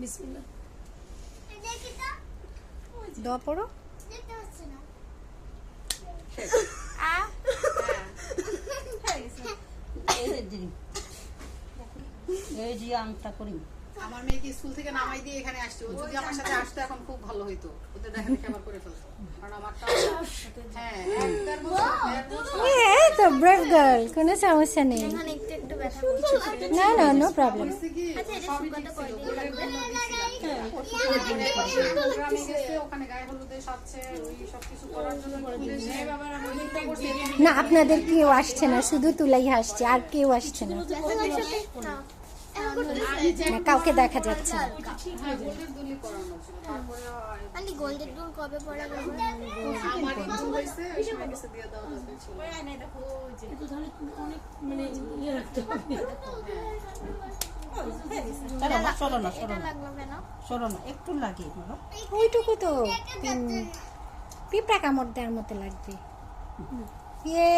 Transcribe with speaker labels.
Speaker 1: বিসমিল্লাহ।
Speaker 2: দেখি তো
Speaker 3: দোয়া পড়ো।
Speaker 2: দেখতে পাচ্ছ না
Speaker 4: এই যে আমটা করি।
Speaker 5: আমার মেয়েকে স্কুল থেকে নামাই দিয়ে এখানে আসছে, ও যদি আমার সাথে আসতো এখন খুব ভালো হইতো, ওদের দেখা দেখি আবার করে ফেলতো, কারণ আমারটা হ্যাঁ একটার মধ্যে
Speaker 3: এই তো ব্রেভ গার্ল, কোনো সমস্যা নেই।
Speaker 2: এখানে একটু একটু ব্যথা করছে
Speaker 3: না না, নো প্রবলেম।
Speaker 5: হয়েছে কি
Speaker 2: আচ্ছা এটা
Speaker 5: সবই
Speaker 2: শুকাতে
Speaker 5: ঠিক ছিল,
Speaker 2: কয়দিন লাগবে
Speaker 5: প্রোগ্রামে গেছে, ওখানে গায়ে হলুদে সাজছে, ওই সব কিছু করার জন্য খুলেছে। চিন্তা করছে
Speaker 3: না, আপনাদের কেউ আসছে না, শুধু তুলাই আসছে, আর কেউ আসছে না। না, কাউকে দেখা যাচ্ছে না।
Speaker 5: গোল্ডের দুলি করানো ছিল, তারপরে
Speaker 2: আন্টি গোল্ডের দুল কবে পড়া যাবে
Speaker 5: আমার ইচ্ছা হয়েছে ওই সময় কাছে দিয়ে দেওয়া দরকার ছিল।
Speaker 1: কিন্তু তাহলে অনেক মানে ইয়ে রাখতে হবে।
Speaker 4: চলো মা, সরো না,
Speaker 2: এটা লাগলো কেন
Speaker 4: সরো না, একটু লাগিয়ে বলো।
Speaker 3: ওইটুকু তো পিঁপড়া কামড় দেওয়ার মতো লাগবে। ইয়ে